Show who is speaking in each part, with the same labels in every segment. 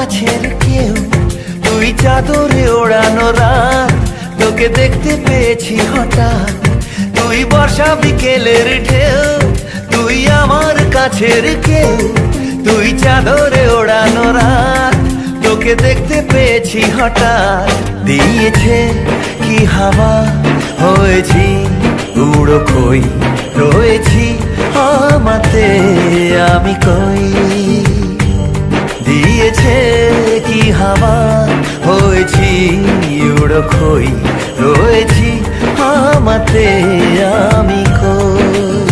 Speaker 1: কাছের কেউ, তুই চাদরে ওড়ানো রাত, তোকে দেখতে পেয়েছি হঠাৎ। তুই বর্ষা বিকেলের ঢেউ, তুই আমার কাছের কেউ, তুই চাদরে ওড়ানো রাত, তোকে দেখতে পেয়েছি হঠাৎ। দিয়েছে কি হাওয়া, হয়েছি উড়ো খই, রয়েছি আমাতে আমি কই। দিয়েছে কি হাওয়া, হয়েছি উড়ো খই, রয়েছি আমাতে আমি কই।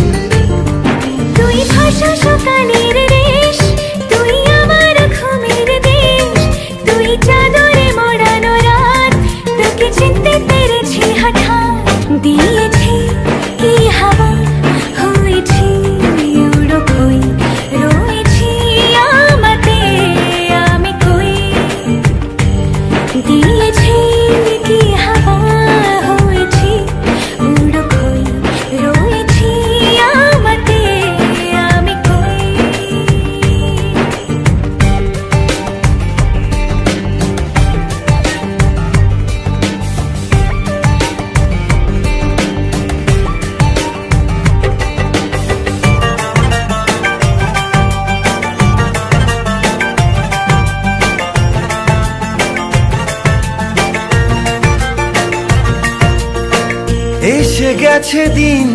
Speaker 2: তুই ভাষা সকালের রেশ, তুই আমার ঘুমের দেশ, তুই চাদরে মোড়ানো রাত, তোকে চিনতে পেরেছি হঠাৎ। দিয়েছি কি হাওয়া, হয়েছি উড়ো খই, রয়েছি আমাতে আমি কই। দিয়েছি কি হাওয়া, হয়েছি উড়ো খই, রয়েছি আমাতে আমি কই।
Speaker 1: এসে গেছে দিন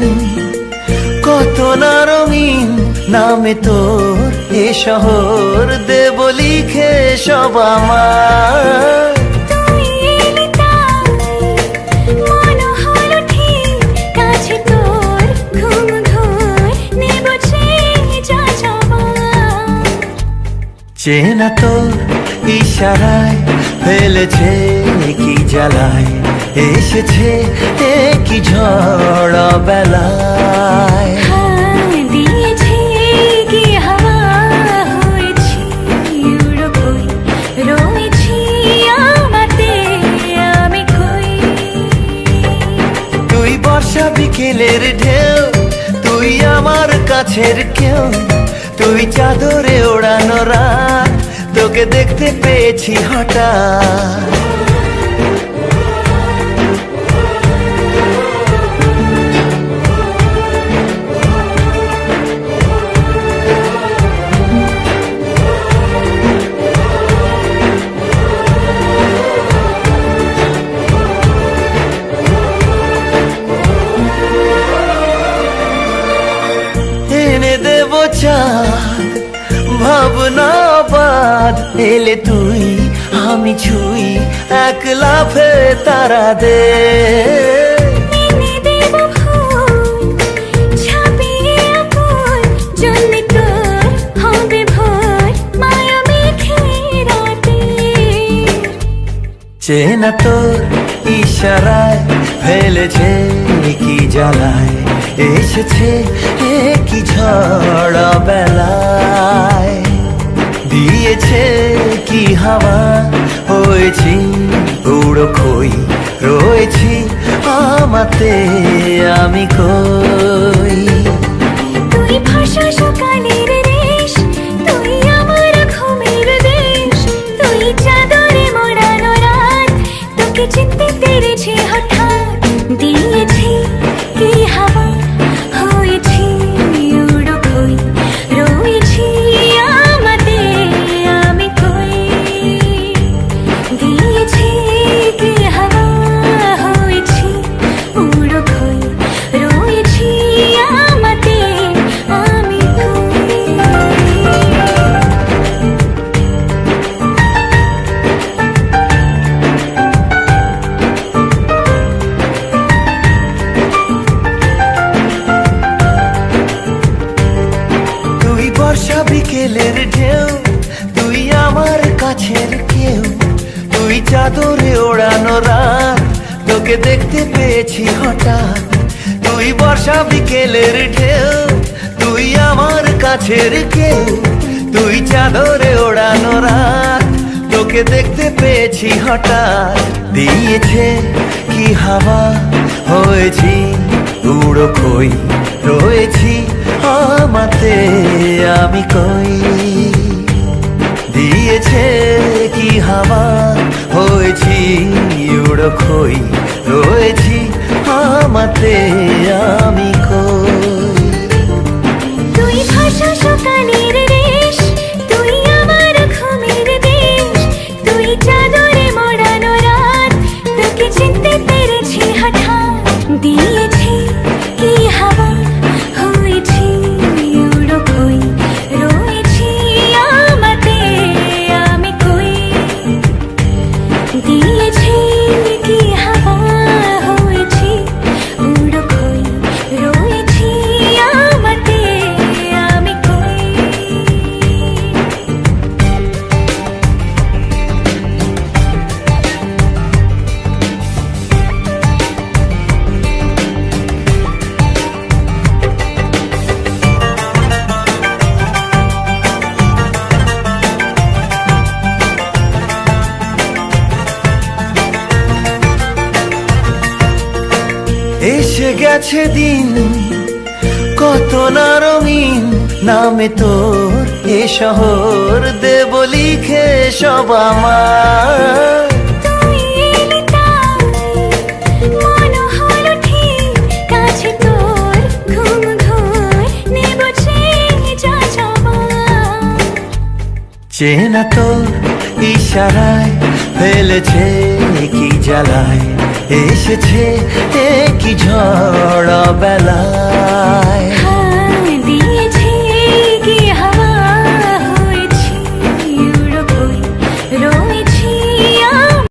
Speaker 1: কত না রঙিন, নামে তোর এ শহর দেব লিখে সব আমার।
Speaker 2: তুই এলি তাই মন হলো ঠিক, কাছে তোর ঘুম ঘোর নেব যা যাবার।
Speaker 1: চেনা তোর ইশারায় ফেলেছে কি জ্বালায়, এসেছে কি ঝড় বেলায়।
Speaker 2: দিয়েছি কি হাওয়া, হয়েছি উড়ো খই, রয়েছি আমাতে আমি কই।
Speaker 1: তুই বর্ষা বিকেলের ঢেউ, তুই আমার কাছের কেউ, তুই চাদরে ওড়ানো রাত, তোকে দেখতে পেয়েছি হঠাৎ। এনে দেব চাঁদ ভাবনা বাদ, এলে তুই আমি ছুই এক লাফে তারা দে।
Speaker 2: এনে দেব ফুল ছাপিয়ে আপন, জন্মে তোর হবে ভোর মায়া মেঘে রাতে।
Speaker 1: চেনা তোর ইশারায় ফেলেছে কি জ্বালায়, এসেছে কি ঝড় বেলায়। দিয়েছে কি হাওয়া, হয়েছি উড়ো খই, রয়েছি আমাতে আমি কই।
Speaker 2: তুই ভাষা সকালের রেশ, তুই আমার ঘুমের দেশ, তুই চাদরে মোড়ানো রাত, তোকে চিনতে পেরেছি হঠাৎ। দিয়েছি কি হাওয়া, হয়েছি উড়ো খই, রয়েছি আমাতে আমি কই। দিয়েছি কি হাওয়া, হয়েছি উড়ো খই, রয়েছি আমাতে আমি কই।
Speaker 1: তুই বর্ষা বিকেলের ঢেউ, তুই আমার কাছের কেউ, তুই চাদরে ওড়ানো রাত, তোকে দেখতে পেয়েছি হঠাৎ। তুই বর্ষা বিকেলের ঢেউ, তুই আমার কাছের কেউ, তুই চাদরে ওড়ানো রাত, তোকে দেখতে পেয়েছি হঠাৎ। দিয়েছে কি হাওয়া, হয়েছি উড়ো খই, রয়েছি আমাতে আমি কই। দিয়েছে হাওয়া হয়েছি উড়ো খই রয়েছি আমাতে আমি কই
Speaker 2: তুই ভাষা সকালের রেশ, তুই আমার ঘুমের দেশ, তুই চাদরে মোড়ানো রাত, তোকে চিনতে পেরেছি হঠাৎ। দিয়েছি কি হাওয়া হয়েছি উড়ো খই রয়েছি আমাতে আমি কই। দিয়েছি কি হাওয়া হয়েছি উড়ো খই রয়েছি আমাতে আমি কই।
Speaker 1: এসে গেছে দিন কত না রঙিন নামে তোর এ শহর দেব লিখে সব আমার
Speaker 2: তুই এলি তাই মন হলো ঠিক, কাছে তোর ঘুম ঘোর নেব চেয়ে যা যাবার।
Speaker 1: চেনা তোর ইশারায় ফেলেছে কি জ্বালায় এসেছে কি ঝড় বেলায়।